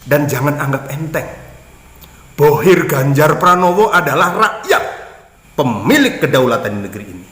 Dan jangan anggap enteng, Bohir Ganjar Pranowo adalah rakyat, pemilik kedaulatan di negeri ini.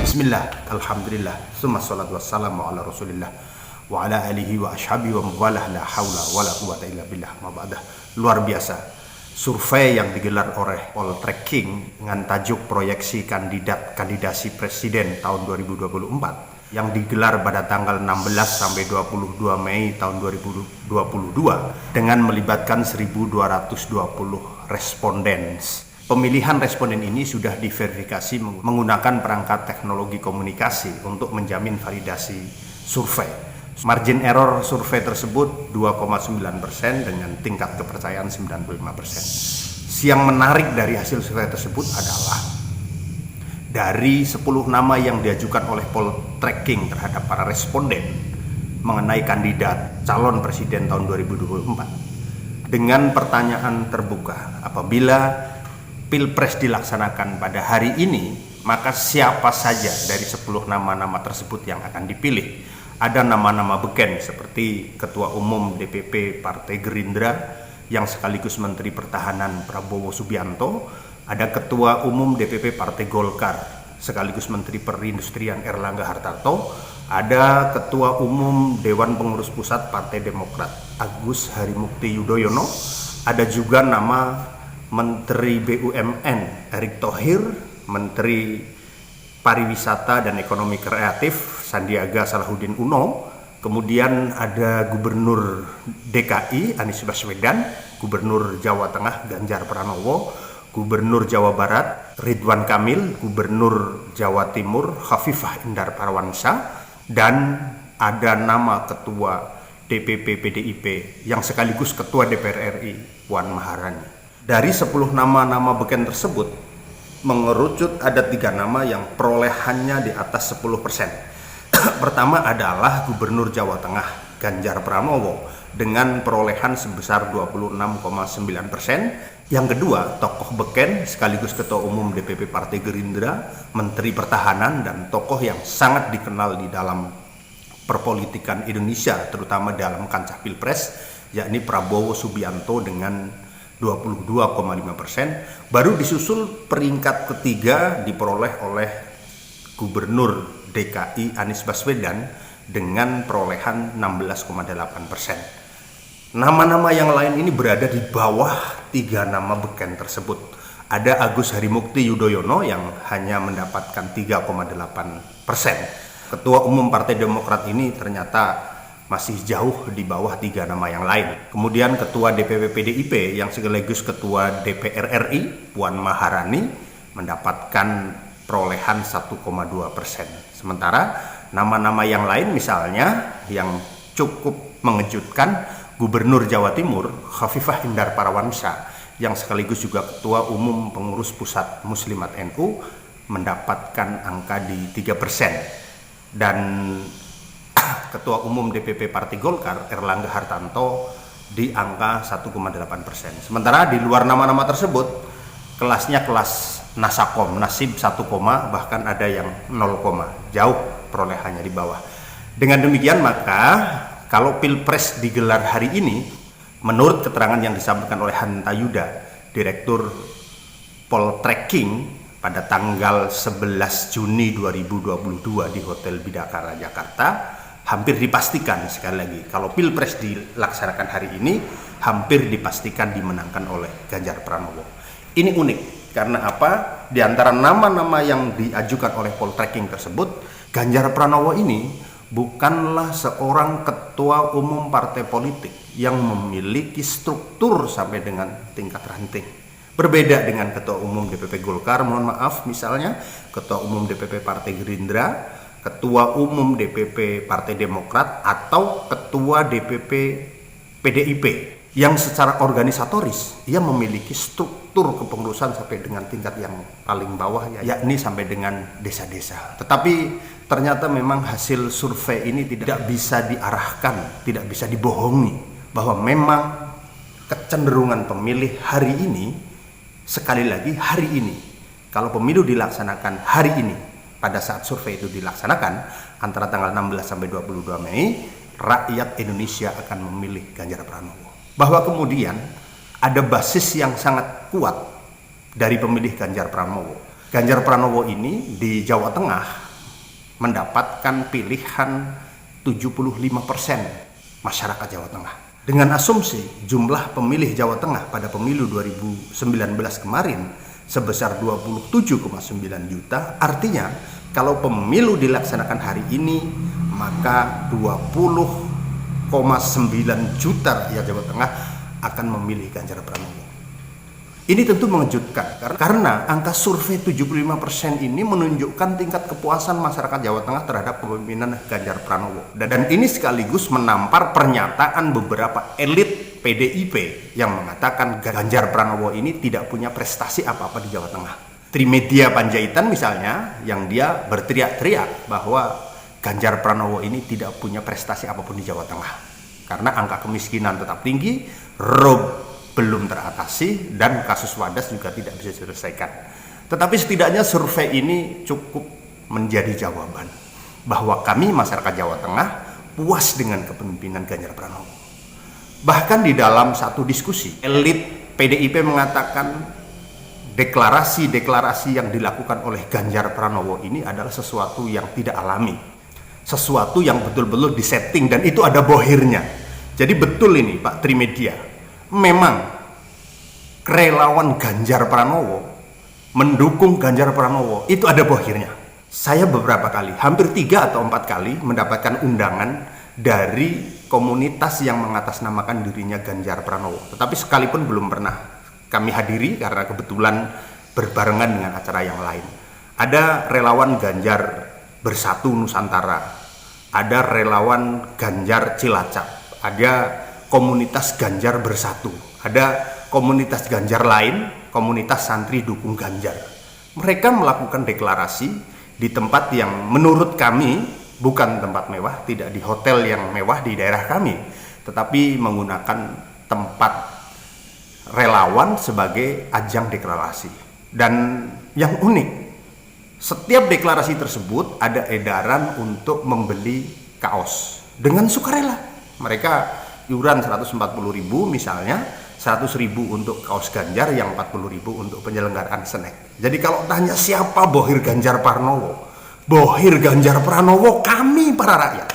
Bismillah, alhamdulillah, summa salatu wassalamu ala rasulillah wa ala alihi wa ashabi wa mawalah, la hawla wa la quwata illa billah, ma'badah. Luar biasa, survei yang digelar oleh Poltreking dengan tajuk proyeksi kandidasi presiden tahun 2024 yang digelar pada tanggal 16 sampai 22 Mei tahun 2022 dengan melibatkan 1.220 responden. Pemilihan responden ini sudah diverifikasi menggunakan perangkat teknologi komunikasi untuk menjamin validasi survei. Margin error survei tersebut 2,9% dengan tingkat kepercayaan 95%. Yang menarik dari hasil survei tersebut adalah dari 10 nama yang diajukan oleh Poltreking terhadap para responden mengenai kandidat calon presiden tahun 2024 dengan pertanyaan terbuka, apabila Pilpres dilaksanakan pada hari ini, maka siapa saja dari 10 nama-nama tersebut yang akan dipilih? Ada nama-nama beken seperti Ketua Umum DPP Partai Gerindra yang sekaligus Menteri Pertahanan Prabowo Subianto, ada Ketua Umum DPP Partai Golkar sekaligus Menteri Perindustrian Erlangga Hartarto, ada Ketua Umum Dewan Pengurus Pusat Partai Demokrat Agus Harimukti Yudhoyono, ada juga nama Menteri BUMN Erick Thohir, Menteri Pariwisata dan Ekonomi Kreatif Sandiaga Salahuddin Uno, kemudian ada Gubernur DKI Anies Baswedan, Gubernur Jawa Tengah Ganjar Pranowo, Gubernur Jawa Barat Ridwan Kamil, Gubernur Jawa Timur Khofifah Indar Parawansa, dan ada nama Ketua DPP PDIP yang sekaligus Ketua DPR RI Puan Maharani. Dari 10 nama-nama beken tersebut, mengerucut ada 3 nama yang perolehannya di atas 10%. Pertama adalah Gubernur Jawa Tengah Ganjar Pranowo dengan perolehan sebesar 26,9%. Yang kedua, tokoh beken sekaligus Ketua Umum DPP Partai Gerindra, Menteri Pertahanan, dan tokoh yang sangat dikenal di dalam perpolitikan Indonesia, terutama dalam kancah Pilpres, yakni Prabowo Subianto dengan 22,5%. Baru disusul peringkat ketiga diperoleh oleh Gubernur DKI Anies Baswedan dengan perolehan 16,8%. Nama-nama yang lain ini berada di bawah 3 nama beken tersebut. Ada Agus Harimukti Yudhoyono yang hanya mendapatkan 3,8%. Ketua Umum Partai Demokrat ini ternyata masih jauh di bawah 3 nama yang lain. Kemudian Ketua DPP PDIP yang sekaligus Ketua DPR RI Puan Maharani mendapatkan perolehan 1,2%. Sementara nama-nama yang lain misalnya yang cukup mengejutkan, Gubernur Jawa Timur Khofifah Indar Parawansa yang sekaligus juga Ketua Umum Pengurus Pusat Muslimat NU mendapatkan angka di 3%. Dan Ketua Umum DPP Partai Golkar Erlangga Hartarto di angka 1,8%. Sementara di luar nama-nama tersebut, kelasnya kelas Nasakom, nasib 1, bahkan ada yang 0, jauh perolehannya di bawah. Dengan demikian maka kalau Pilpres digelar hari ini, menurut keterangan yang disampaikan oleh Hanta Yuda, Direktur Poltreking pada tanggal 11 Juni 2022 di Hotel Bidakara Jakarta, hampir dipastikan, sekali lagi, kalau Pilpres dilaksanakan hari ini, hampir dipastikan dimenangkan oleh Ganjar Pranowo. Ini unik, karena apa? Di antara nama-nama yang diajukan oleh Poltreking tersebut, Ganjar Pranowo ini bukanlah seorang ketua umum partai politik yang memiliki struktur sampai dengan tingkat ranting. Berbeda dengan Ketua Umum DPP Golkar, mohon maaf, misalnya Ketua Umum DPP Partai Gerindra, Ketua Umum DPP Partai Demokrat, atau Ketua DPP PDIP. yang secara organisatoris ia memiliki struktur kepengurusan sampai dengan tingkat yang paling bawah, yakni sampai dengan desa-desa. Tetapi ternyata memang hasil survei ini tidak bisa diarahkan, tidak bisa dibohongi bahwa memang kecenderungan pemilih hari ini, sekali lagi hari ini, kalau pemilu dilaksanakan hari ini, pada saat survei itu dilaksanakan antara tanggal 16 sampai 22 Mei, rakyat Indonesia akan memilih Ganjar Pranowo. Bahwa kemudian ada basis yang sangat kuat dari pemilih Ganjar Pranowo. Ganjar Pranowo ini di Jawa Tengah mendapatkan pilihan 75% masyarakat Jawa Tengah. Dengan asumsi jumlah pemilih Jawa Tengah pada pemilu 2019 kemarin sebesar 27,9 juta, artinya kalau pemilu dilaksanakan hari ini maka 20,9 juta rakyat Jawa Tengah akan memilih Ganjar Pranowo. Ini tentu mengejutkan karena angka survei 75% ini menunjukkan tingkat kepuasan masyarakat Jawa Tengah terhadap kepemimpinan Ganjar Pranowo. Dan ini sekaligus menampar pernyataan beberapa elit PDIP yang mengatakan Ganjar Pranowo ini tidak punya prestasi apa-apa di Jawa Tengah. Trimedia Panjaitan misalnya, yang dia berteriak-teriak bahwa Ganjar Pranowo ini tidak punya prestasi apapun di Jawa Tengah karena angka kemiskinan tetap tinggi, rob belum teratasi, dan kasus Wadas juga tidak bisa diselesaikan. Tetapi setidaknya survei ini cukup menjadi jawaban bahwa kami masyarakat Jawa Tengah puas dengan kepemimpinan Ganjar Pranowo. Bahkan di dalam satu diskusi, elit PDIP mengatakan deklarasi-deklarasi yang dilakukan oleh Ganjar Pranowo ini adalah sesuatu yang tidak alami, sesuatu yang betul-betul disetting, dan itu ada bohirnya. Jadi betul ini Pak Trimedia, memang relawan Ganjar Pranowo mendukung Ganjar Pranowo, itu ada bohirnya. Saya beberapa kali, hampir 3 atau 4 kali mendapatkan undangan dari komunitas yang mengatasnamakan dirinya Ganjar Pranowo, tetapi sekalipun belum pernah kami hadiri karena kebetulan berbarengan dengan acara yang lain. Ada relawan Ganjar Bersatu Nusantara, ada relawan Ganjar Cilacap, ada komunitas Ganjar Bersatu, ada komunitas Ganjar lain, komunitas santri dukung Ganjar. Mereka melakukan deklarasi di tempat yang menurut kami bukan tempat mewah, tidak di hotel yang mewah di daerah kami, tetapi menggunakan tempat relawan sebagai ajang deklarasi. Dan yang unik, setiap deklarasi tersebut ada edaran untuk membeli kaos dengan sukarela. Mereka iuran 140.000 misalnya, 100.000 untuk kaos Ganjar, yang 40.000 untuk penyelenggaraan snack. Jadi kalau tanya siapa bohir Ganjar Pranowo, bohir Ganjar Pranowo kami para rakyat.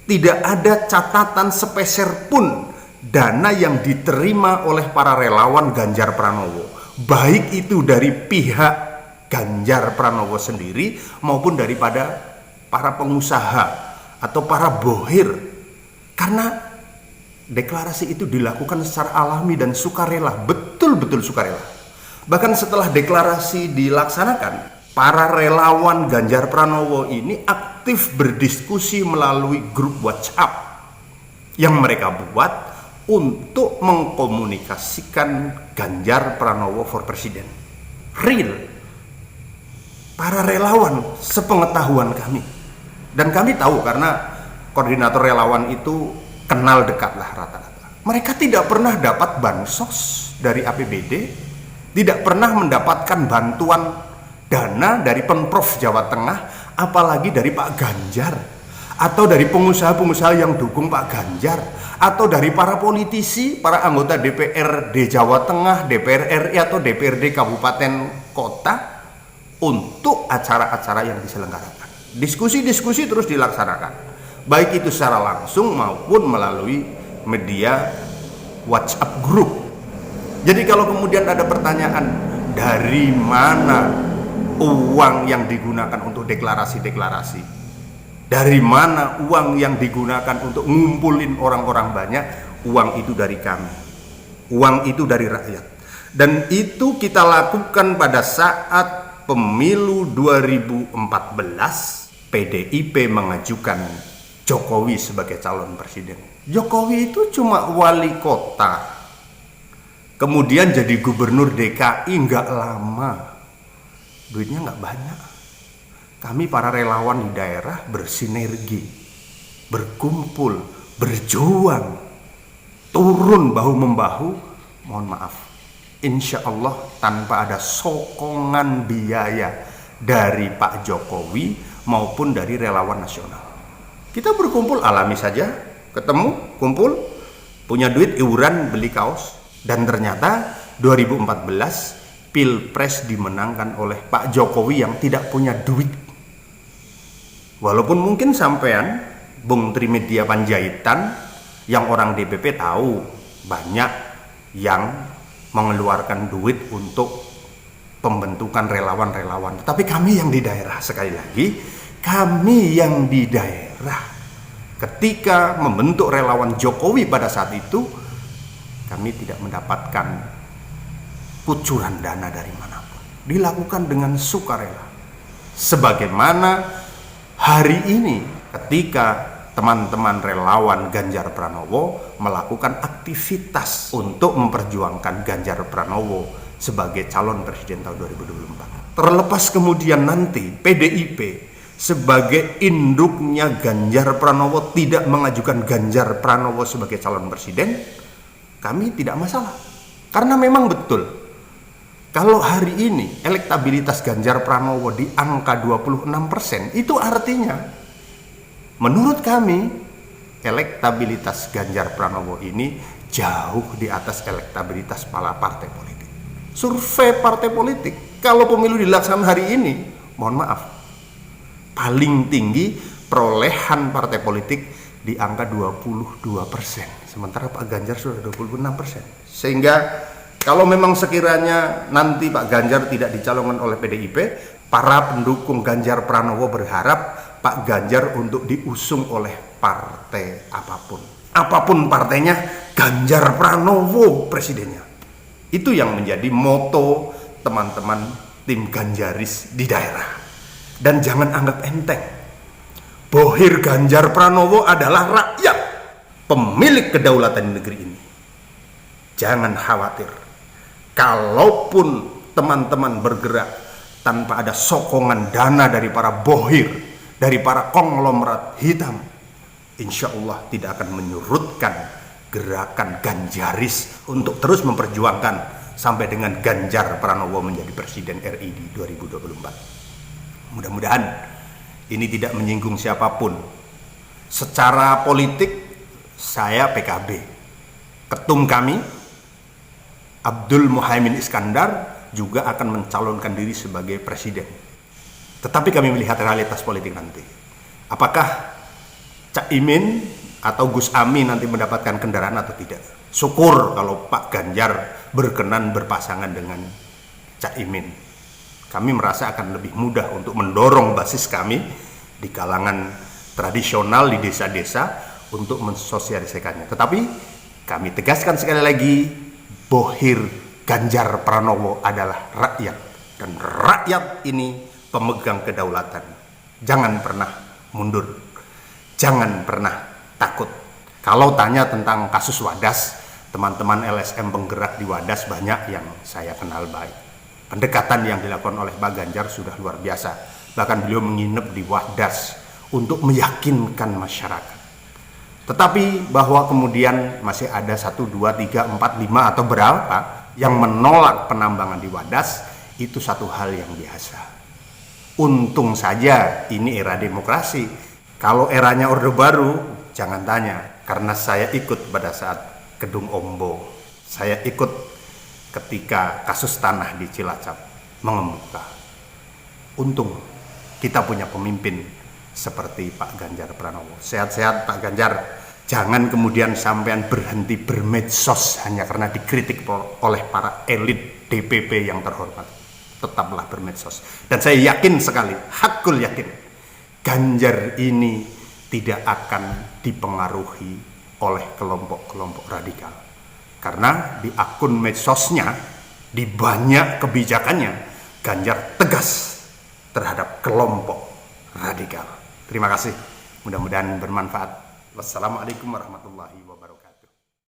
Tidak ada catatan sepeser pun dana yang diterima oleh para relawan Ganjar Pranowo, baik itu dari pihak Ganjar Pranowo sendiri maupun daripada para pengusaha atau para bohir, karena deklarasi itu dilakukan secara alami dan sukarela, betul-betul sukarela. Bahkan setelah deklarasi dilaksanakan, para relawan Ganjar Pranowo ini aktif berdiskusi melalui grup WhatsApp yang mereka buat untuk mengkomunikasikan Ganjar Pranowo for President. Real. Para relawan sepengetahuan kami. Dan kami tahu karena koordinator relawan itu kenal dekat lah rata-rata. Mereka tidak pernah dapat bansos dari APBD, tidak pernah mendapatkan bantuan dana dari Pemprov Jawa Tengah, apalagi dari Pak Ganjar, atau dari pengusaha-pengusaha yang dukung Pak Ganjar, atau dari para politisi, para anggota DPRD Jawa Tengah, DPR RI atau DPRD Kabupaten Kota untuk acara-acara yang diselenggarakan. Diskusi-diskusi terus dilaksanakan, baik itu secara langsung maupun melalui media WhatsApp group. Jadi kalau kemudian ada pertanyaan dari mana uang yang digunakan untuk deklarasi-deklarasi, dari mana uang yang digunakan untuk ngumpulin orang-orang banyak, uang itu dari kami, uang itu dari rakyat. Dan itu kita lakukan pada saat pemilu 2014, PDIP mengajukan Jokowi sebagai calon presiden. Jokowi itu cuma wali kota, kemudian jadi gubernur DKI nggak lama, duitnya nggak banyak. Kami para relawan di daerah bersinergi, berkumpul, berjuang, turun bahu-membahu, mohon maaf, insya Allah tanpa ada sokongan biaya dari Pak Jokowi maupun dari relawan nasional. Kita berkumpul alami saja, ketemu, kumpul, punya duit, iuran, beli kaos, dan ternyata 2014 Pilpres dimenangkan oleh Pak Jokowi yang tidak punya duit. Walaupun mungkin sampean, Bung Trimedia Panjaitan, yang orang DPP tahu banyak yang mengeluarkan duit untuk pembentukan relawan-relawan. Tapi kami yang di daerah, sekali lagi, kami yang di daerah, ketika membentuk relawan Jokowi pada saat itu, kami tidak mendapatkan kucuran dana dari manapun. Dilakukan dengan sukarela. Sebagaimana hari ini ketika teman-teman relawan Ganjar Pranowo melakukan aktivitas untuk memperjuangkan Ganjar Pranowo sebagai calon presiden tahun 2024. Terlepas kemudian nanti PDIP sebagai induknya Ganjar Pranowo tidak mengajukan Ganjar Pranowo sebagai calon presiden, kami tidak masalah. Karena memang betul, kalau hari ini elektabilitas Ganjar Pranowo di angka 26%, itu artinya menurut kami elektabilitas Ganjar Pranowo ini jauh di atas elektabilitas para partai politik. Survei partai politik, kalau pemilu dilaksanakan hari ini, mohon maaf, paling tinggi perolehan partai politik di angka 22%. Sementara Pak Ganjar sudah 26%. Sehingga kalau memang sekiranya nanti Pak Ganjar tidak dicalonkan oleh PDIP, para pendukung Ganjar Pranowo berharap Pak Ganjar untuk diusung oleh partai apapun. Apapun partainya, Ganjar Pranowo presidennya. Itu yang menjadi moto teman-teman tim Ganjaris di daerah. Dan jangan anggap enteng. Bohir Ganjar Pranowo adalah rakyat, pemilik kedaulatan di negeri ini. Jangan khawatir. Kalaupun teman-teman bergerak tanpa ada sokongan dana dari para bohir, dari para konglomerat hitam, insya Allah tidak akan menyurutkan gerakan Ganjaris untuk terus memperjuangkan sampai dengan Ganjar Pranowo menjadi presiden RI di 2024. Mudah-mudahan ini tidak menyinggung siapapun. Secara politik saya PKB, ketum kami Abdul Muhaimin Iskandar juga akan mencalonkan diri sebagai presiden. Tetapi kami melihat realitas politik nanti. Apakah Cak Imin atau Gus Ami nanti mendapatkan kendaraan atau tidak? Syukur kalau Pak Ganjar berkenan berpasangan dengan Cak Imin. Kami merasa akan lebih mudah untuk mendorong basis kami di kalangan tradisional di desa-desa untuk mensosialisasikannya. Tetapi kami tegaskan sekali lagi, bohir Ganjar Pranowo adalah rakyat, dan rakyat ini pemegang kedaulatan. Jangan pernah mundur, jangan pernah takut. Kalau tanya tentang kasus Wadas, teman-teman LSM penggerak di Wadas banyak yang saya kenal baik. Pendekatan yang dilakukan oleh Pak Ganjar sudah luar biasa. Bahkan beliau menginap di Wadas untuk meyakinkan masyarakat. Tetapi bahwa kemudian masih ada 1, 2, 3, 4, 5 atau berapa yang menolak penambangan di Wadas, itu satu hal yang biasa. Untung saja ini era demokrasi. Kalau eranya Orde Baru, jangan tanya. Karena saya ikut pada saat Gedung Ombo. Saya ikut ketika kasus tanah di Cilacap mengemuka. Untung kita punya pemimpin seperti Pak Ganjar Pranowo. Sehat-sehat Pak Ganjar. Jangan kemudian sampean berhenti bermedsos hanya karena dikritik oleh para elit DPP yang terhormat. Tetaplah bermedsos. Dan saya yakin sekali, hakul yakin, Ganjar ini tidak akan dipengaruhi oleh kelompok-kelompok radikal. Karena di akun medsosnya, di banyak kebijakannya, Ganjar tegas terhadap kelompok radikal. Terima kasih, mudah-mudahan bermanfaat. Wassalamualaikum warahmatullahi wabarakatuh.